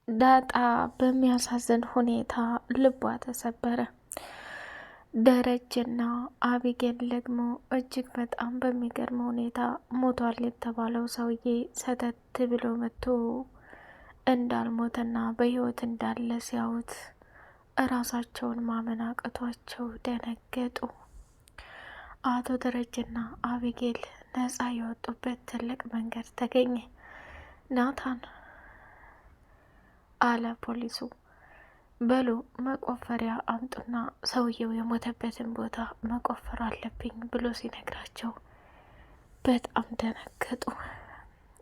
ዳጣ በሚያሳዝን ሁኔታ ልቧ ተሰበረ። ደረጀና አቢጌል ደግሞ እጅግ በጣም በሚገርም ሁኔታ ሞቷል የተባለው ሰውዬ ሰተት ብሎ መጥቶ እንዳልሞተና በሕይወት እንዳለ ሲያዩት እራሳቸውን ማመን አቅቷቸው ደነገጡ። አቶ ደረጀና አቢጌል ነፃ የወጡበት ትልቅ መንገድ ተገኘ። ናታን አለ ፖሊሱ፣ በሉ መቆፈሪያ አምጡና ሰውየው የሞተበትን ቦታ መቆፈር አለብኝ ብሎ ሲነግራቸው በጣም ደነገጡ።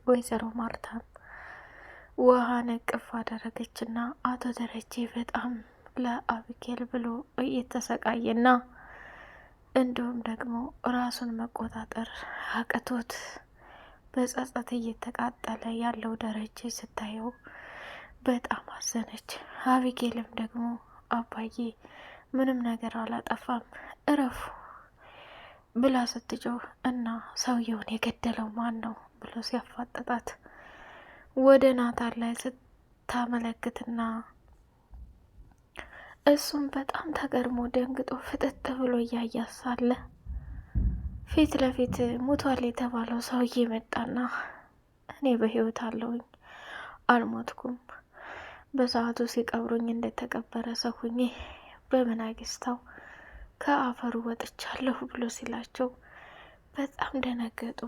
ወይዘሮ ማርታም ውሃ ነቅፍ አደረገችና አቶ ደረጀ በጣም ለአቢጌል ብሎ እየተሰቃየና እንዲሁም ደግሞ ራሱን መቆጣጠር አቅቶት በጸጸት እየተቃጠለ ያለው ደረጀ ስታየው በጣም አዘነች። አቢጌልም ደግሞ አባዬ ምንም ነገር አላጠፋም እረፉ ብላ ስትጮህ እና ሰውየውን የገደለው ማን ነው ብሎ ሲያፋጥጣት ወደ ናታን ላይ ስታመለክትና እሱም በጣም ተገርሞ ደንግጦ ፍጥጥ ብሎ እያያሳለ ፊት ለፊት ሞቷል የተባለው ሰውዬ መጣና እኔ በህይወት አለሁኝ አልሞትኩም፣ በሰዓቱ ሲቀብሩኝ እንደተቀበረ ሰው ሁኜ በመናግስታው ከአፈሩ ወጥቻለሁ ብሎ ሲላቸው በጣም ደነገጡ።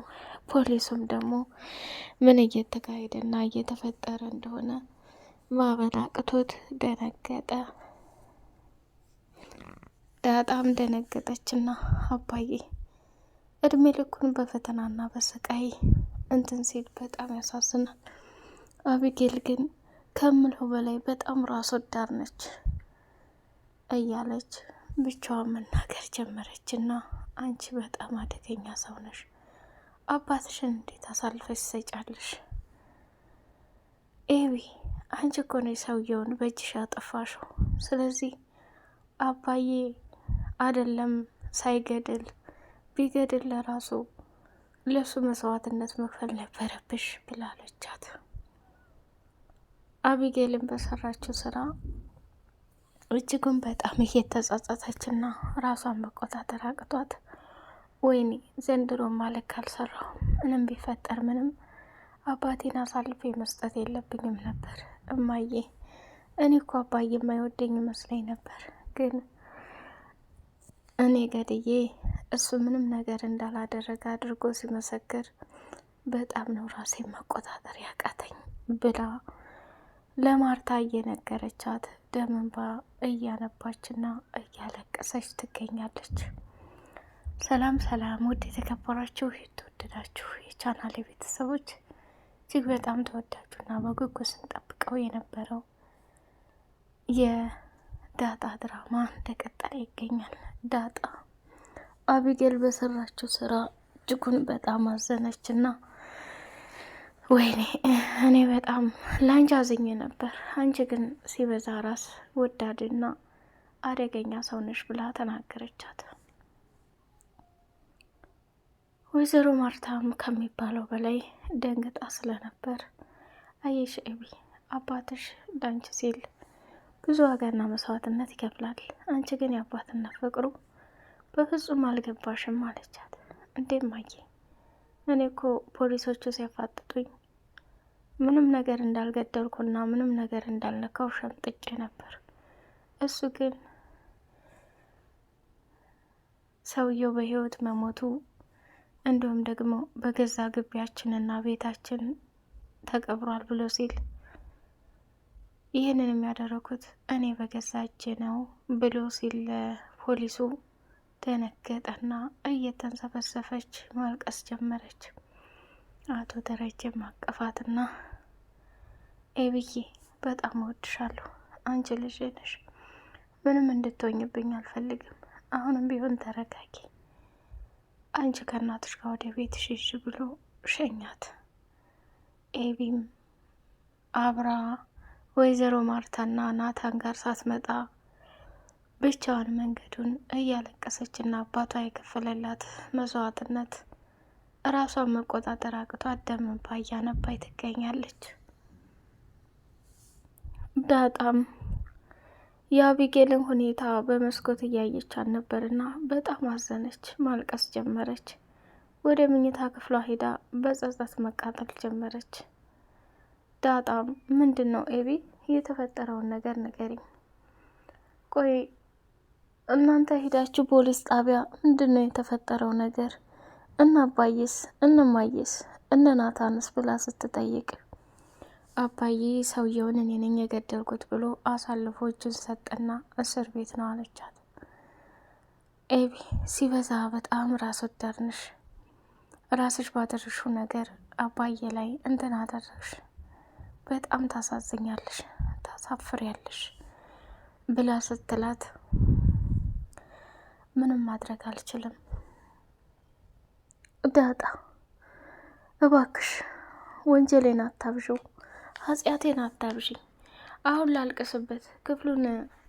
ፖሊሱም ደግሞ ምን እየተካሄደና እየተፈጠረ እንደሆነ ማመን አቅቶት ደነገጠ። ዳጣም ደነገጠችና አባዬ እድሜ ልኩን በፈተናና በስቃይ እንትን ሲል በጣም ያሳዝናል። አቢጌል ግን ከምለው በላይ በጣም ራስ ወዳድ ነች እያለች ብቻዋን መናገር ጀመረችና አንቺ በጣም አደገኛ ሰው ነሽ፣ አባትሽን እንዴት አሳልፈሽ ትሰጫለሽ? ኤቢ አንቺ እኮ ነሽ ሰውየውን በእጅሽ ያጠፋሽው። ስለዚህ አባዬ አይደለም ሳይገድል ቢገድል ለራሱ ለሱ መስዋዕትነት መክፈል ነበረብሽ ብላለቻት። አቢጌልን በሰራችው ስራ እጅጉን በጣም እየተጸጸተችና ራሷን መቆጣጠር አቅቷት ወይኔ ዘንድሮ ማለክ አልሰራው፣ ምንም ቢፈጠር ምንም አባቴን አሳልፌ መስጠት የለብኝም ነበር። እማዬ እኔ እኮ አባዬ የማይወደኝ መስለኝ ነበር፣ ግን እኔ ገድዬ እሱ ምንም ነገር እንዳላደረገ አድርጎ ሲመሰክር በጣም ነው ራሴን መቆጣጠር ያቃተኝ ብላ ለማርታ እየነገረቻት ደም እንባ እያነባችና እያለቀሰች ትገኛለች። ሰላም ሰላም! ውድ የተከበራችሁ የተወደዳችሁ የቻናሌ ቤተሰቦች እጅግ በጣም ተወዳጁና በጉጉት ስንጠብቀው የነበረው የዳጣ ድራማ እንደቀጠለ ይገኛል። ዳጣ አቢጌል በሰራችው ስራ እጅጉን በጣም አዘነችና ወይኔ እኔ በጣም ላንቺ አዝኜ ነበር፣ አንቺ ግን ሲበዛ ራስ ወዳድና አደገኛ ሰው ነሽ ብላ ተናገረቻት። ወይዘሮ ማርታም ከሚባለው በላይ ደንግጣ ስለነበር አየሽ ኤቢ፣ አባትሽ ላንቺ ሲል ብዙ ዋጋና መስዋዕትነት ይከፍላል፣ አንቺ ግን የአባትነት ፍቅሩ በፍጹም አልገባሽም አለቻት። እንዴም አየ እኔ እኮ ፖሊሶቹ ሲያፋጥጡኝ ምንም ነገር እንዳልገደልኩና ምንም ነገር እንዳልነካው ሸምጥጬ ነበር። እሱ ግን ሰውየው በህይወት መሞቱ እንዲሁም ደግሞ በገዛ ግቢያችንና ቤታችን ተቀብሯል ብሎ ሲል ይህንን የሚያደረጉት እኔ በገዛ እጄ ነው ብሎ ሲል ፖሊሱ ደነገጠና እየተንሰፈሰፈች ማልቀስ ጀመረች። አቶ ደረጀ ማቀፋትና ኤብዬ በጣም እወድሻለሁ፣ አንቺ ልጅ ነሽ፣ ምንም እንድትሆኝብኝ አልፈልግም፣ አሁንም ቢሆን ተረጋጊ፣ አንቺ ከእናትሽ ጋር ወደ ቤትሽ ሂጂ ብሎ ሸኛት። ኤቢም አብራ ወይዘሮ ማርታና ናታን ጋር ሳትመጣ ብቻዋን መንገዱን እያለቀሰችና አባቷ የከፈለላት መስዋዕትነት ራሷን መቆጣጠር አቅቷት ደም እንባ እያነባች ትገኛለች። ዳጣም የአቢጌልን ሁኔታ በመስኮት እያየቻት ነበርና በጣም አዘነች፣ ማልቀስ ጀመረች። ወደ መኝታ ክፍሏ ሄዳ በጸጸት መቃጠል ጀመረች። ዳጣም ምንድን ነው ኤቢ፣ የተፈጠረውን ነገር ንገሪኝ። ቆይ እናንተ ሄዳችሁ ፖሊስ ጣቢያ ምንድን ነው የተፈጠረው ነገር? እና አባዬስ እነማዬስ እነ ናታንስ ብላ ስትጠይቅ አባዬ ሰውየውን እኔ ነኝ የገደልኩት ብሎ አሳልፎ እጁን ሰጠና እስር ቤት ነው አለቻት። ኤቢ ሲበዛ በጣም ራስ ወዳድ ነሽ። ራስሽ ባደረሽው ነገር አባዬ ላይ እንትን አደረግሽ። በጣም ታሳዝኛለሽ፣ ታሳፍሪያለሽ ብላ ስትላት ምንም ማድረግ አልችልም ዳጣ፣ እባክሽ ወንጀሌን አታብዥው፣ ኃጢአቴን አታብዢ። አሁን ላልቅስበት፣ ክፍሉን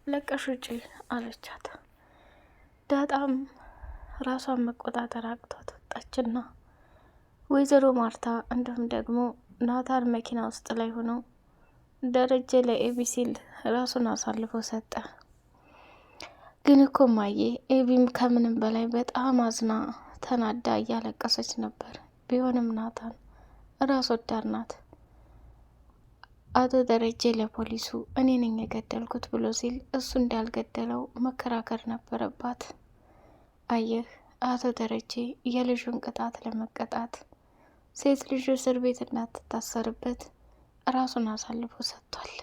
ለቀሽ ውጪ አለቻት። ዳጣም ራሷን መቆጣጠር አቅቷት ወጣችና ወይዘሮ ማርታ እንዲሁም ደግሞ ናታን መኪና ውስጥ ላይ ሆነው ደረጀ ለኤቢ ሲል ራሱን አሳልፎ ሰጠ። ግን እኮ ማዬ ኤቢም ከምንም በላይ በጣም አዝና ተናዳ እያለቀሰች ነበር። ቢሆንም ናታን ራስ ወዳድ ናት። አቶ ደረጀ ለፖሊሱ እኔ ነኝ የገደልኩት ብሎ ሲል እሱ እንዳልገደለው መከራከር ነበረባት። አየህ አቶ ደረጀ የልጁን ቅጣት ለመቀጣት ሴት ልጁ እስር ቤት እንዳትታሰርበት ራሱን አሳልፎ ሰጥቷል።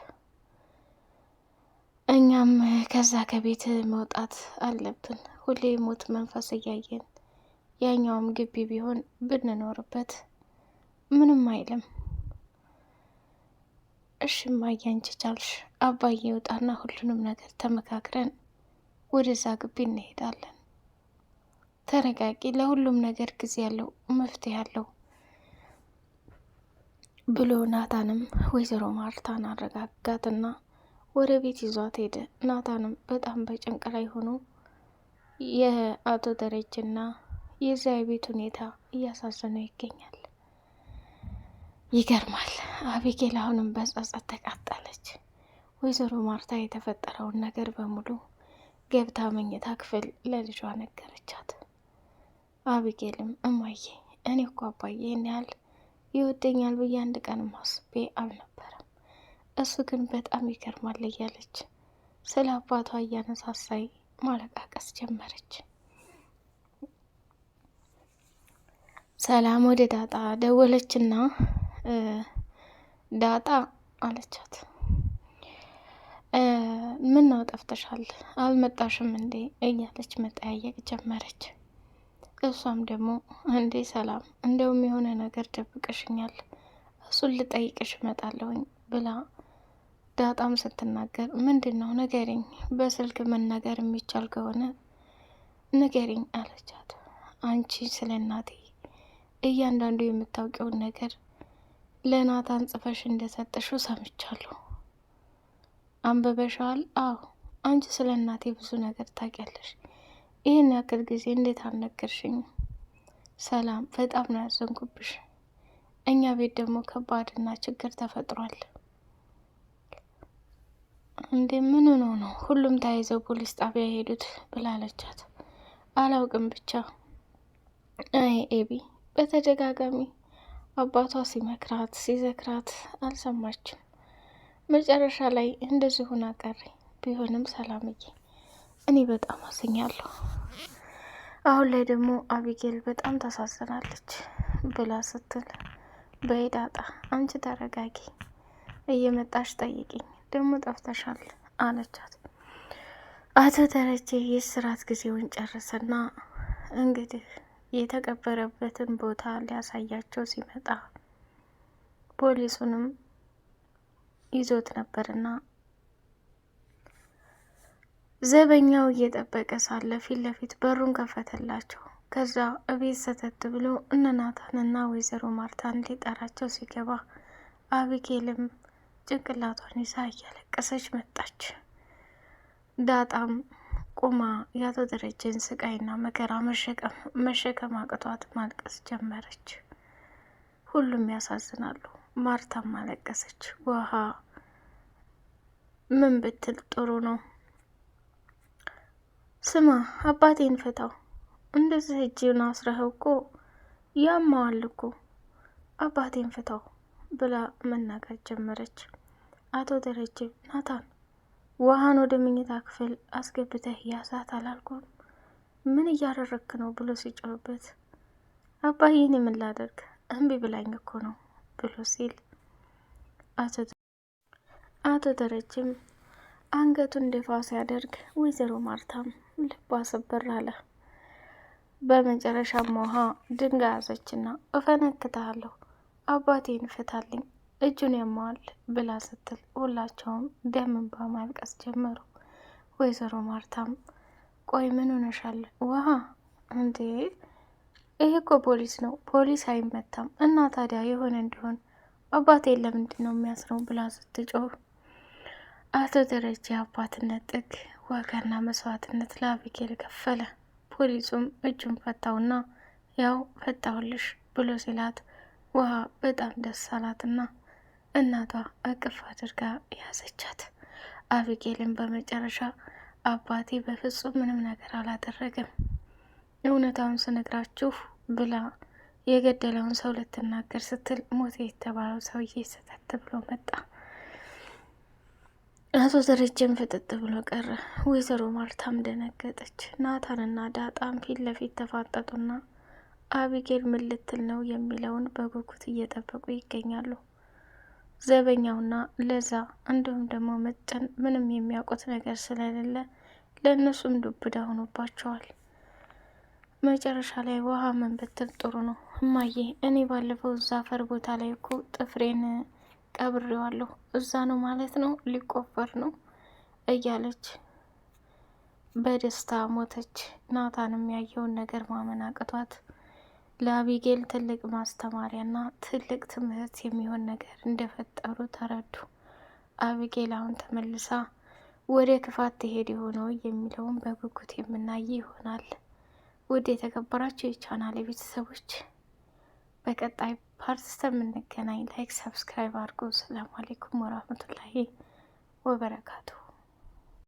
እኛም ከዛ ከቤት መውጣት አለብን። ሁሌ ሞት መንፈስ እያየን ያኛውም ግቢ ቢሆን ብንኖርበት ምንም አይልም። እሺ እማዬ አንቺ ቻልሽ። አባዬ ይውጣና ሁሉንም ነገር ተመካክረን ወደዛ ግቢ እንሄዳለን። ተረጋጊ፣ ለሁሉም ነገር ጊዜ ያለው መፍትሄ ያለው ብሎ ናታንም ወይዘሮ ማርታን አረጋጋትና ወደ ቤት ይዟት ሄደ። ናታንም በጣም በጭንቅ ላይ ሆኖ የአቶ ደረጀና የዛ የቤት ሁኔታ እያሳዘነው ይገኛል። ይገርማል። አቢጌል አሁንም በጸጸት ተቃጠለች። ወይዘሮ ማርታ የተፈጠረውን ነገር በሙሉ ገብታ መኝታ ክፍል ለልጇ ነገረቻት። አቢጌልም እማዬ እኔ እኮ አባዬ ይህን ያህል ይወደኛል ብዬ አንድ ቀን ማስቤ አልነበረም። እሱ ግን በጣም ይገርማል እያለች ስለ አባቷ እያነሳሳይ ማለቃቀስ ጀመረች። ሰላም ወደ ዳጣ ደወለችና ዳጣ አለቻት፣ ምን ነው ጠፍተሻል? አልመጣሽም እንዴ እያለች መጠያየቅ ጀመረች። እሷም ደግሞ እንዴ ሰላም፣ እንደውም የሆነ ነገር ደብቀሽኛል፣ እሱን ልጠይቅሽ እመጣለሁኝ ብላ ዳጣም ስትናገር ምንድን ነው ንገሪኝ፣ በስልክ መናገር የሚቻል ከሆነ ንገሪኝ አለቻት። አንቺ ስለ እናቴ እያንዳንዱ የምታውቂውን ነገር ለናታን ጽፈሽ እንደሰጠሽው ሰምቻለሁ። አንብበሻል? አዎ። አንቺ ስለ እናቴ ብዙ ነገር ታውቂያለሽ። ይህን ያክል ጊዜ እንዴት አልነገርሽኝም? ሰላም፣ በጣም ነው ያዘንኩብሽ። እኛ ቤት ደግሞ ከባድና ችግር ተፈጥሯል። እንዴ ምን ሆኖ ነው ሁሉም ተያይዘው ፖሊስ ጣቢያ የሄዱት ብላለቻት። አላውቅም ብቻ አይ ኤቢ በተደጋጋሚ አባቷ ሲመክራት ሲዘክራት አልሰማችም። መጨረሻ ላይ እንደዚህ ሆና ቀረ። ቢሆንም ሰላምዬ እኔ በጣም አዝኛለሁ። አሁን ላይ ደግሞ አቢጌል በጣም ታሳዝናለች ብላ ስትል በይዳጣ አንቺ ተረጋጊ፣ እየመጣሽ ጠይቂኝ፣ ደግሞ ጠፍተሻል አለቻት። አቶ ደረጀ የእስራት ጊዜውን ጨረሰና እንግዲህ የተቀበረበትን ቦታ ሊያሳያቸው ሲመጣ ፖሊሱንም ይዞት ነበርና ዘበኛው እየጠበቀ ሳለ ፊት ለፊት በሩን ከፈተላቸው። ከዛ እቤት ሰተት ብሎ እነ ናታንና ወይዘሮ ማርታን ሊጠራቸው ሲገባ አቢጌልም ጭንቅላቷን ይዛ እያለቀሰች መጣች። ዳጣም ቁማ የአቶ ደረጀን ስቃይና መከራ መሸከም አቅቷት ማልቀስ ጀመረች። ሁሉም ያሳዝናሉ። ማርታም አለቀሰች። ውሃ ምን ብትል ጥሩ ነው? ስማ አባቴን ፍታው፣ እንደዚህ እጅን አስረኸው እኮ ያማዋል እኮ፣ አባቴን ፍታው ብላ መናገር ጀመረች። አቶ ደረጀ ናታን ውሃን ወደ መኝታ ክፍል አስገብተህ ያዛት አላልኩም? ምን እያደረክ ነው ብሎ ሲጮህበት፣ አባዬን ምን ላደርግ እምቢ ብላኝ እኮ ነው ብሎ ሲል አቶ ደረጀም አንገቱን ደፋ ሲያደርግ ወይዘሮ ማርታም ልቧ ሰበር አለ። በመጨረሻም ውሃ ድንጋይ ያዘችና እፈነክታለሁ፣ አባቴን ፍታልኝ፣ እጁን ያማዋል ብላ ስትል ሁላቸውም ደም እንባ ማልቀስ ጀመሩ። ወይዘሮ ማርታም ቆይ ምን ሆነሻል ውሃ? እንዴ ይሄ እኮ ፖሊስ ነው፣ ፖሊስ አይመታም እና ታዲያ የሆነ እንዲሆን አባቴን ለምንድን ነው የሚያስረው ብላ ስትጮህ አቶ ደረጀ አባትነት ጥግ ዋጋና መስዋዕትነት ለአቢጌል ከፈለ። ፖሊሱም እጁን ፈታውና ያው ፈታውልሽ ብሎ ሲላት ውሃ በጣም ደስ አላትና እናቷ እቅፍ አድርጋ ያዘቻት። አቢጌልን በመጨረሻ አባቴ በፍጹም ምንም ነገር አላደረገም፣ እውነታውን ስነግራችሁ ብላ የገደለውን ሰው ልትናገር ስትል ሞቴ የተባለው ሰውዬ ሰተት ብሎ መጣ። አቶ ደረጀም ፍጥጥ ብሎ ቀረ። ወይዘሮ ማርታም ደነገጠች። ናታንና ዳጣም ፊት ለፊት ተፋጠጡና አቢጌል ምን ልትል ነው የሚለውን በጉጉት እየጠበቁ ይገኛሉ። ዘበኛውና ለዛ እንዲሁም ደግሞ መጠን ምንም የሚያውቁት ነገር ስለሌለ ለእነሱም ዱብዳ ሆኖባቸዋል። መጨረሻ ላይ ውሃ ምን ብትል ጥሩ ነው እማዬ፣ እኔ ባለፈው እዛ አፈር ቦታ ላይ እኮ ጥፍሬን ቀብሬዋለሁ፣ እዛ ነው ማለት ነው፣ ሊቆፈር ነው እያለች በደስታ ሞተች። ናታንም ያየውን ነገር ማመን አቅቷት ለአቢጌል ትልቅ ማስተማሪያና ትልቅ ትምህርት የሚሆን ነገር እንደፈጠሩ ተረዱ። አቢጌል አሁን ተመልሳ ወደ ክፋት ትሄድ የሆነው የሚለውን በጉጉት የምናይ ይሆናል። ውድ የተከበራችሁ የቻናል ቤተሰቦች በቀጣይ ፓርት እስከምንገናኝ ላይክ፣ ሰብስክራይብ አድርጉ። ሰላም አለይኩም ወራህመቱላሂ ወበረካቱ።